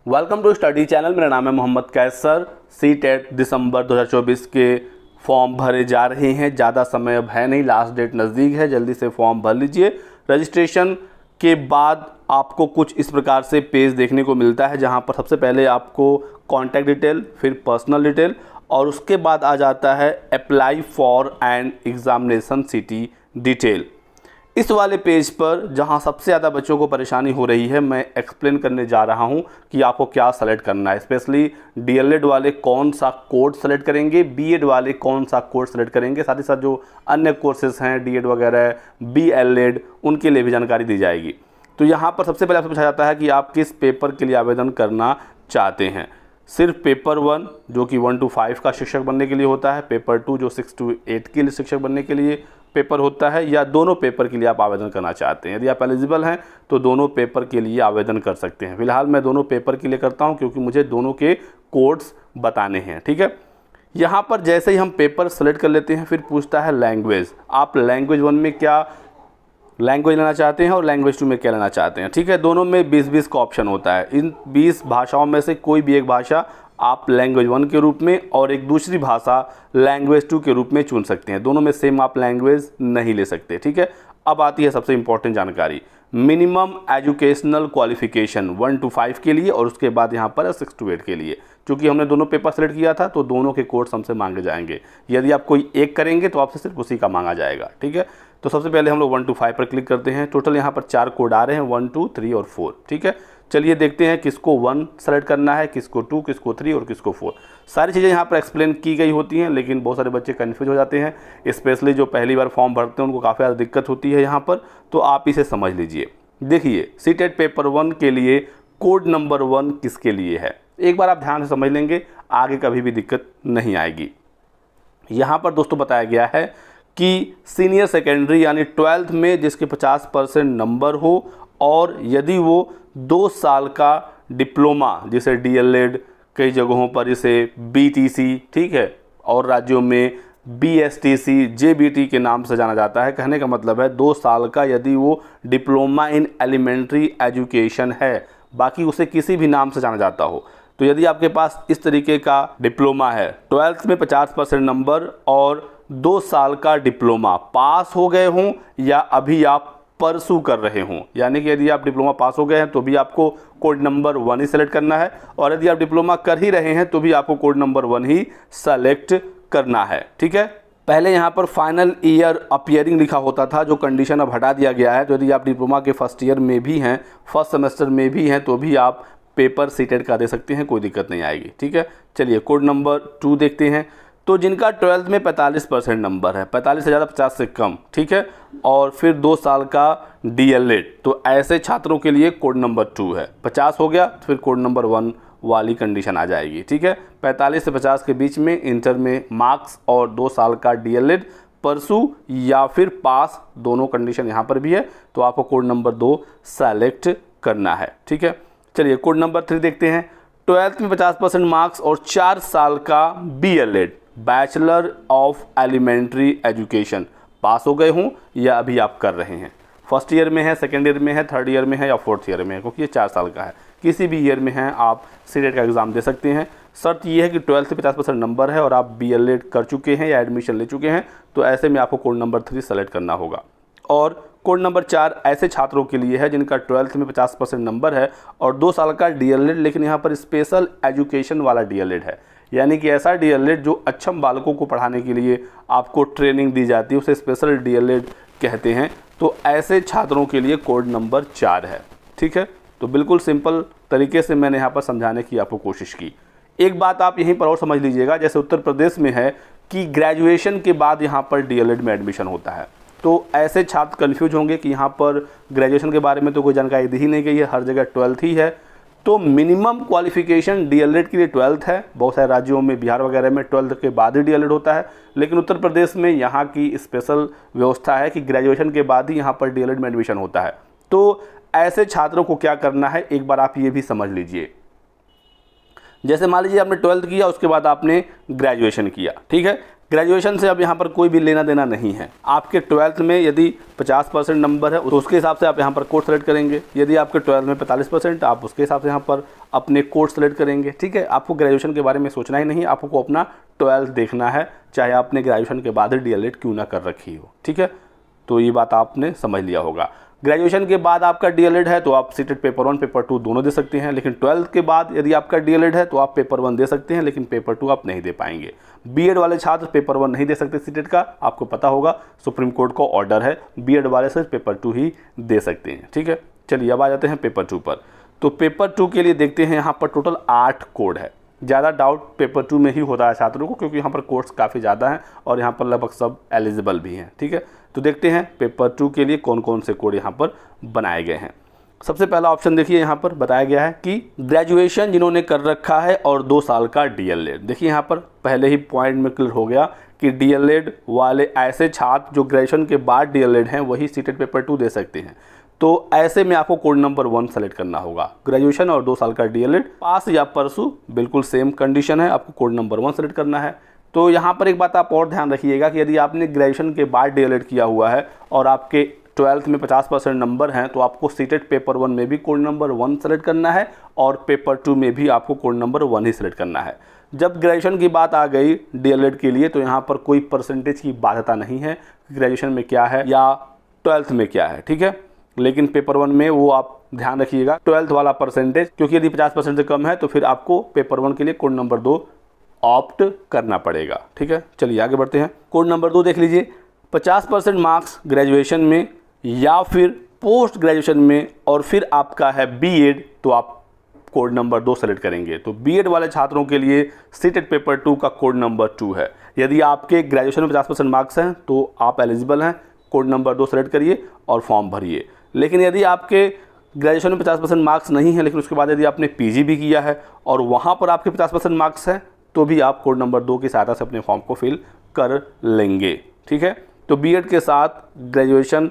Welcome to study channel. मेरा नाम है मोहम्मद कैसर। सी-टेट दिसंबर 2024 के फॉर्म भरे जा रहे हैं। ज़्यादा समय अब है नहीं, लास्ट डेट नज़दीक है, जल्दी से फॉर्म भर लीजिए। रजिस्ट्रेशन के बाद आपको कुछ इस प्रकार से पेज देखने को मिलता है, जहां पर सबसे पहले आपको कॉन्टैक्ट डिटेल, फिर पर्सनल डिटेल और उसके बाद आ जाता है apply for an examination city detail. इस वाले पेज पर जहां सबसे ज़्यादा बच्चों को परेशानी हो रही है, मैं एक्सप्लेन करने जा रहा हूं कि आपको क्या सेलेक्ट करना है। स्पेशली डीएलएड वाले कौन सा कोर्स सेलेक्ट करेंगे, बीएड वाले कौन सा कोर्स सेलेक्ट करेंगे, साथ ही साथ जो अन्य कोर्सेज हैं डीएड वगैरह, बीएलएड, उनके लिए भी जानकारी दी जाएगी। तो यहाँ पर सबसे पहले आपसे पूछा जाता है कि आप किस पेपर के लिए आवेदन करना चाहते हैं। सिर्फ पेपर 1 जो कि 1 to 5 का शिक्षक बनने के लिए होता है, पेपर 2 जो 6 to 8 के लिए शिक्षक बनने के लिए पेपर होता है, या दोनों पेपर के लिए आप आवेदन करना चाहते हैं। यदि आप एलिजिबल हैं तो दोनों पेपर के लिए आवेदन कर सकते हैं। फिलहाल मैं दोनों पेपर के लिए करता हूं क्योंकि मुझे दोनों के कोड्स बताने हैं। ठीक है, यहाँ पर जैसे ही हम पेपर सेलेक्ट कर लेते हैं, फिर पूछता है लैंग्वेज। आप लैंग्वेज 1 में क्या लैंग्वेज लेना चाहते हैं और लैंग्वेज 2 में क्या लेना चाहते हैं। ठीक है, दोनों में 20-20 का ऑप्शन होता है। इन 20 भाषाओं में से कोई भी एक भाषा आप लैंग्वेज 1 के रूप में और एक दूसरी भाषा लैंग्वेज 2 के रूप में चुन सकते हैं। दोनों में सेम आप लैंग्वेज नहीं ले सकते। ठीक है, अब आती है सबसे इंपॉर्टेंट जानकारी, मिनिमम एजुकेशनल क्वालिफिकेशन 1 to 5 के लिए और उसके बाद यहाँ पर 6 to 8 के लिए। क्योंकि हमने दोनों पेपर सेलेक्ट किया था तो दोनों के कोर्स हमसे मांगे जाएंगे। यदि आप कोई एक करेंगे तो आपसे सिर्फ उसी का मांगा जाएगा। ठीक है, तो सबसे पहले हम लोग 1 to 5 पर क्लिक करते हैं। टोटल यहाँ पर 4 कोड आ रहे हैं, 1, 2, 3 और 4। ठीक है, चलिए देखते हैं किसको 1 सेलेक्ट करना है, किसको 2, किसको 3 और किसको 4। सारी चीज़ें यहाँ पर एक्सप्लेन की गई होती हैं, लेकिन बहुत सारे बच्चे कन्फ्यूज हो जाते हैं। स्पेशली जो पहली बार फॉर्म भरते हैं उनको काफ़ी ज़्यादा दिक्कत होती है यहाँ पर, तो आप इसे समझ लीजिए। देखिए, सी-टेट पेपर 1 के लिए कोड नंबर 1 किसके लिए है, एक बार आप ध्यान से समझ लेंगे, आगे कभी भी दिक्कत नहीं आएगी। यहाँ पर दोस्तों बताया गया है कि सीनियर सेकेंडरी यानी 12th में जिसके 50% नंबर हो और यदि वो 2 साल का डिप्लोमा, जिसे डीएलएड, कई जगहों पर इसे बीटीसी, ठीक है, और राज्यों में बीएसटीसी, जेबीटी के नाम से जाना जाता है। कहने का मतलब है 2 साल का यदि वो डिप्लोमा इन एलिमेंट्री एजुकेशन है, बाकी उसे किसी भी नाम से जाना जाता हो। तो यदि आपके पास इस तरीके का डिप्लोमा है, 12th में 50% नंबर और 2 साल का डिप्लोमा पास हो गए हों या अभी आप परसू कर रहे हों, यानी कि यदि आप डिप्लोमा पास हो गए हैं तो भी आपको कोड नंबर 1 ही सेलेक्ट करना है, और यदि आप डिप्लोमा कर ही रहे हैं तो भी आपको कोड नंबर 1 ही सेलेक्ट करना है। ठीक है, पहले यहाँ पर फाइनल ईयर अपीयरिंग लिखा होता था, जो कंडीशन अब हटा दिया गया है। तो यदि आप डिप्लोमा के फर्स्ट ईयर में भी हैं, फर्स्ट सेमेस्टर में भी हैं, तो भी आप पेपर सी-टेट का दे सकते हैं, कोई दिक्कत नहीं आएगी। ठीक है, चलिए कोड नंबर 2 देखते हैं। तो जिनका 12th में 45% नंबर है, 45 से ज़्यादा, 50 से कम, ठीक है, और फिर 2 साल का डीएलएड, तो ऐसे छात्रों के लिए कोड नंबर 2 है। 50 हो गया तो फिर कोड नंबर 1 वाली कंडीशन आ जाएगी। ठीक है, 45 से 50 के बीच में इंटर में मार्क्स और 2 साल का डीएलएड, परसू या फिर पास, दोनों कंडीशन यहाँ पर भी है, तो आपको कोड नंबर 2 सेलेक्ट करना है। ठीक है, चलिए कोड नंबर 3 देखते हैं। 12th में 50% मार्क्स और 4 साल का BElEd, bachelor of elementary education, pass हो गए हों या अभी आप कर रहे हैं, फर्स्ट ईयर में है, सेकेंड ईयर में है, थर्ड ईयर में है या फोर्थ ईयर में है, क्योंकि ये 4 साल का है, किसी भी ईयर में है आप सी-टेट का एग्ज़ाम दे सकते हैं। शर्त ये है कि 12th से 50% नंबर है और आप बीएलएड कर चुके हैं या एडमिशन ले चुके हैं, तो ऐसे में आपको कोड नंबर 3 सेलेक्ट करना होगा। और कोड नंबर 4 ऐसे छात्रों के लिए है जिनका 12th में 50% नंबर है और 2 साल का डीएलएड, लेकिन यहाँ पर स्पेशल एजुकेशन वाला डीएलएड है, यानी कि ऐसा डीएलएड जो अक्षम बालकों को पढ़ाने के लिए आपको ट्रेनिंग दी जाती है, उसे स्पेशल डीएलएड कहते हैं। तो ऐसे छात्रों के लिए कोड नंबर 4 है। ठीक है, तो बिल्कुल सिंपल तरीके से मैंने यहाँ पर समझाने की आपको कोशिश की। एक बात आप यहीं पर और समझ लीजिएगा, जैसे उत्तर प्रदेश में है कि ग्रेजुएशन के बाद यहाँ पर डीएलएड में एडमिशन होता है, तो ऐसे छात्र कन्फ्यूज होंगे कि यहाँ पर ग्रेजुएशन के बारे में तो कोई जानकारी दी ही नहीं गई है, हर जगह 12th ही है। तो मिनिमम क्वालिफिकेशन डीएलएड के लिए 12th है। बहुत सारे राज्यों में, बिहार वगैरह में 12th के बाद ही डीएलएड होता है, लेकिन उत्तर प्रदेश में यहाँ की स्पेशल व्यवस्था है कि ग्रेजुएशन के बाद ही यहाँ पर डीएलएड में एडमिशन होता है। तो ऐसे छात्रों को क्या करना है, एक बार आप ये भी समझ लीजिए। जैसे मान लीजिए आपने 12th किया, उसके बाद आपने ग्रेजुएशन किया, ठीक है। ग्रेजुएशन से अब यहाँ पर कोई भी लेना देना नहीं है। आपके 12th में यदि 50% नंबर है तो उसके हिसाब से आप यहाँ पर कोर्स सेलेक्ट करेंगे। यदि आपके 12th में 45% आप उसके हिसाब से यहाँ पर अपने कोर्स सेलेक्ट करेंगे, ठीक है। आपको ग्रेजुएशन के बारे में सोचना ही नहीं, आपको अपना 12th देखना है, चाहे आपने ग्रेजुएशन के बाद डीएलएड क्यों ना कर रखी हो, ठीक है। तो ये बात आपने समझ लिया होगा। ग्रेजुएशन के बाद आपका डीएलएड है तो आप सीटेट पेपर 1 पेपर 2 दोनों दे सकते हैं, लेकिन 12th के बाद यदि आपका डीएलएड है तो आप पेपर 1 दे सकते हैं, लेकिन पेपर 2 आप नहीं दे पाएंगे। बीएड वाले छात्र पेपर 1 नहीं दे सकते सीटेट का, आपको पता होगा सुप्रीम कोर्ट का ऑर्डर है, बीएड वाले सिर्फ पेपर 2 ही दे सकते हैं, ठीक है। चलिए अब आ जाते हैं पेपर 2 पर। तो पेपर 2 के लिए देखते हैं, यहाँ पर टोटल 8 कोड है। ज़्यादा डाउट पेपर 2 में ही होता है छात्रों को, क्योंकि यहाँ पर कोर्स काफ़ी ज़्यादा हैं और यहाँ पर लगभग सब एलिजिबल भी हैं, ठीक है। तो देखते हैं पेपर 2 के लिए कौन कौन से कोड यहाँ पर बनाए गए हैं। सबसे पहला ऑप्शन देखिए, यहाँ पर बताया गया है कि ग्रेजुएशन जिन्होंने कर रखा है और 2 साल का डीएलएड। देखिए यहाँ पर पहले ही पॉइंट में क्लियर हो गया कि डीएलएड वाले ऐसे छात्र जो ग्रेजुएशन के बाद डीएलएड हैं वही सीटेट पेपर 2 दे सकते हैं। तो ऐसे में आपको कोड नंबर 1 सेलेक्ट करना होगा। ग्रेजुएशन और 2 साल का डीएलएड, पास या परसू, बिल्कुल सेम कंडीशन है, आपको कोड नंबर 1 सेलेक्ट करना है। तो यहाँ पर एक बात आप और ध्यान रखिएगा कि यदि आपने ग्रेजुएशन के बाद डीएलएड किया हुआ है और आपके 12th में 50% नंबर हैं तो आपको सीटेट पेपर 1 में भी कोड नंबर 1 सेलेक्ट करना है और पेपर 2 में भी आपको कोड नंबर 1 ही सेलेक्ट करना है। जब ग्रेजुएशन की बात आ गई डीएलएड के लिए तो यहाँ पर कोई परसेंटेज की बाध्यता नहीं है, ग्रेजुएशन में क्या है या 12th में क्या है, ठीक है। लेकिन पेपर 1 में वो आप ध्यान रखिएगा 12th वाला परसेंटेज, क्योंकि यदि 50% से कम है तो फिर आपको पेपर 1 के लिए कोड नंबर 2 ऑप्ट करना पड़ेगा, ठीक है। चलिए आगे बढ़ते हैं। कोड नंबर 2 देख लीजिए, 50% मार्क्स ग्रेजुएशन में या फिर पोस्ट ग्रेजुएशन में और फिर आपका है बीएड, तो आप कोड नंबर 2 सेलेक्ट करेंगे। तो बीएड वाले छात्रों के लिए सीटेट पेपर 2 का कोड नंबर 2 है। यदि आपके ग्रेजुएशन में 50% मार्क्स हैं तो आप एलिजिबल हैं, कोड नंबर 2 सेलेक्ट करिए और फॉर्म भरिए। लेकिन यदि आपके ग्रेजुएशन में 50% मार्क्स नहीं है, लेकिन उसके बाद यदि आपने पीजी भी किया है और वहाँ पर आपके 50% मार्क्स हैं तो भी आप कोड नंबर 2 की सहायता से अपने फॉर्म को फिल कर लेंगे, ठीक है। तो बीएड के साथ ग्रेजुएशन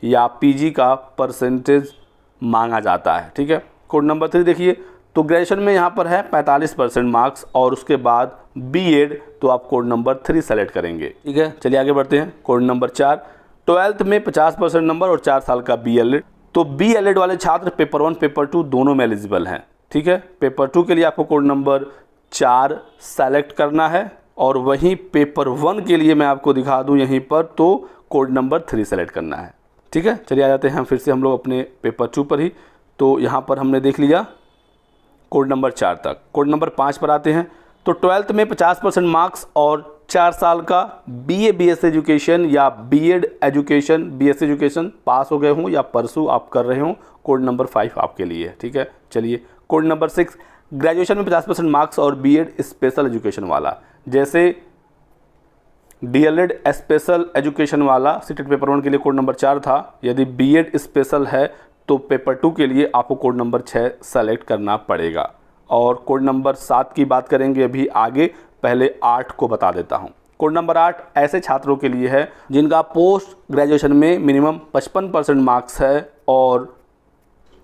या पीजी का परसेंटेज मांगा जाता है, ठीक है। कोड नंबर 3 देखिए, तो ग्रेजुएशन में यहाँ पर है 45% मार्क्स और उसके बाद बीएड, तो आप कोड नंबर 3 सेलेक्ट करेंगे, ठीक है। चलिए आगे बढ़ते हैं। कोड नंबर 4, 12th में 50% नंबर और 4 साल का बीएलएड। तो बीएलएड वाले छात्र पेपर 1 पेपर 2 दोनों में एलिजिबल हैं, ठीक है। पेपर 2 के लिए आपको कोड नंबर 4 सेलेक्ट करना है और वहीं पेपर 1 के लिए मैं आपको दिखा दूं यहीं पर, तो कोड नंबर 3 सेलेक्ट करना है, ठीक है। चलिए आ जाते हैं फिर से हम लोग अपने पेपर 2 पर ही। तो यहाँ पर हमने देख लिया कोड नंबर 4 तक। कोड नंबर 5 पर आते हैं। तो 12th में 50% मार्क्स और 4 साल का बीए बीएस एजुकेशन या BEd education BS education pass हो गए हों या परसू आप कर रहे हों, कोड नंबर 5 आपके लिए है, ठीक है। चलिए कोड नंबर 6, ग्रेजुएशन में 50% मार्क्स और बीएड स्पेशल एजुकेशन वाला। जैसे डीएलएड स्पेशल एजुकेशन वाला सीटेट पेपर 1 के लिए कोड नंबर 4 था, यदि बीएड स्पेशल है तो पेपर 2 के लिए आपको कोड नंबर 6 सेलेक्ट करना पड़ेगा। और कोड नंबर 7 की बात करेंगे अभी आगे, पहले 8 को बता देता हूँ। कोड नंबर 8 ऐसे छात्रों के लिए है जिनका पोस्ट ग्रेजुएशन में मिनिमम 55% मार्क्स है और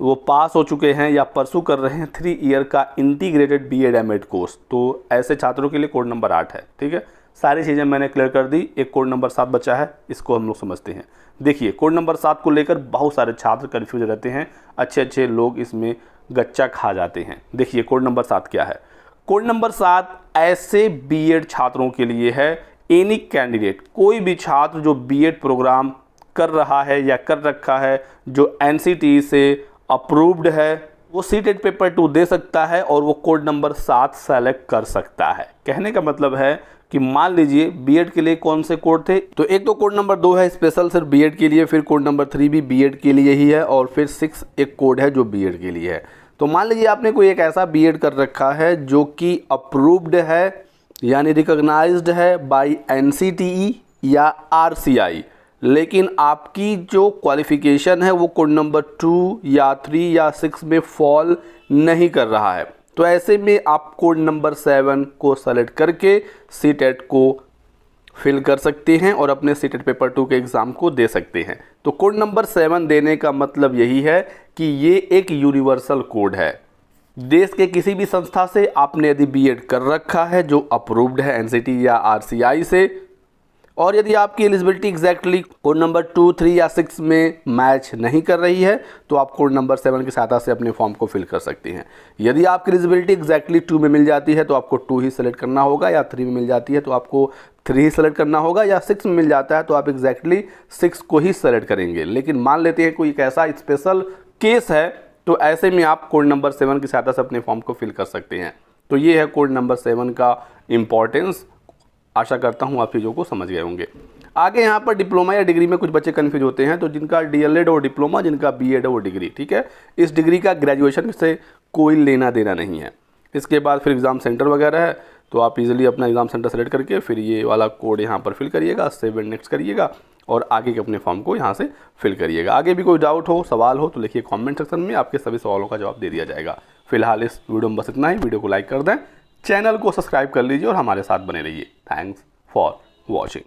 वो पास हो चुके हैं या परसू कर रहे हैं 3 ईयर का इंटीग्रेटेड बीएड एमएड कोर्स। तो ऐसे छात्रों के लिए कोड नंबर 8 है, ठीक है। सारी चीज़ें मैंने क्लियर कर दी। एक कोड नंबर 7 बचा है, इसको हम लोग समझते हैं। देखिए कोड नंबर 7 को लेकर बहुत सारे छात्र कन्फ्यूज रहते हैं, अच्छे लोग इसमें गच्चा खा जाते हैं। देखिए कोड नंबर 7 क्या है। कोड नंबर 7 ऐसे बीएड छात्रों के लिए है, एनी कैंडिडेट, कोई भी छात्र जो बीएड प्रोग्राम कर रहा है या कर रखा है, जो एनसीटीई से अप्रूव्ड है, वो सीटेट पेपर 2 दे सकता है और वो कोड नंबर 7 सेलेक्ट कर सकता है। कहने का मतलब है कि मान लीजिए बीएड के लिए कौन से कोड थे, तो एक तो कोड नंबर 2 है स्पेशल सिर्फ बीएड के लिए, फिर कोड नंबर 3 भी बीएड के लिए ही है और फिर 6 एक कोड है जो बीएड के लिए है। तो मान लीजिए आपने कोई एक ऐसा बीएड कर रखा है जो कि अप्रूव्ड है यानी रिकॉग्नाइज्ड है बाय एनसीटीई या आरसीआई, लेकिन आपकी जो क्वालिफिकेशन है वो कोड नंबर 2 या 3 या 6 में फॉल नहीं कर रहा है, तो ऐसे में आप कोड नंबर 7 को सेलेक्ट करके सीटेट को फिल कर सकते हैं और अपने सीटेट पेपर 2 के एग्ज़ाम को दे सकते हैं। तो कोड नंबर 7 देने का मतलब यही है कि ये एक यूनिवर्सल कोड है, देश के किसी भी संस्था से आपने यदि बीएड कर रखा है जो अप्रूव्ड है एनसीटी या आरसीआई से, और यदि आपकी एलिजिबिलिटी एग्जैक्टली कोड नंबर 2, 3 या 6 में मैच नहीं कर रही है तो आप कोड नंबर 7 की सहायता से अपने फॉर्म को फिल कर सकती हैं। यदि आपकी एलिजिबिलिटी एग्जैक्टली 2 में मिल जाती है तो आपको 2 ही सेलेक्ट करना होगा, या 3 में मिल जाती है तो आपको 3 ही सेलेक्ट करना होगा, या 6 में मिल जाता है तो आप एग्जैक्टली 6 को ही सेलेक्ट करेंगे। लेकिन मान लेते हैं कोई एक ऐसा स्पेशल केस है तो ऐसे में आप कोड नंबर 7 की सहायता से अपने फॉर्म को फिल कर सकते हैं। तो ये है कोड नंबर 7 का इम्पॉर्टेंस। आशा करता हूँ आप चीज़ों को समझ गए होंगे। आगे यहाँ पर डिप्लोमा या डिग्री में कुछ बच्चे कन्फ्यूज होते हैं, तो जिनका डीएलएड और डिप्लोमा, जिनका बीएड है वो डिग्री, ठीक है। इस डिग्री का ग्रेजुएशन से कोई लेना देना नहीं है। इसके बाद फिर एग्ज़ाम सेंटर वगैरह है, तो आप इजीली अपना एग्ज़ाम सेंटर सेलेक्ट करके फिर ये वाला कोड यहाँ पर फिल करिएगा, सेव एंड नेक्स्ट करिएगा और आगे के अपने फॉर्म को यहाँ से फिल करिएगा। आगे भी कोई डाउट हो, सवाल हो तो लिखिए कमेंट सेक्शन में, आपके सभी सवालों का जवाब दे दिया जाएगा। फिलहाल इस वीडियो में बस इतना ही। वीडियो को लाइक कर दें, चैनल को सब्सक्राइब कर लीजिए और हमारे साथ बने रहिए। Thanks for watching.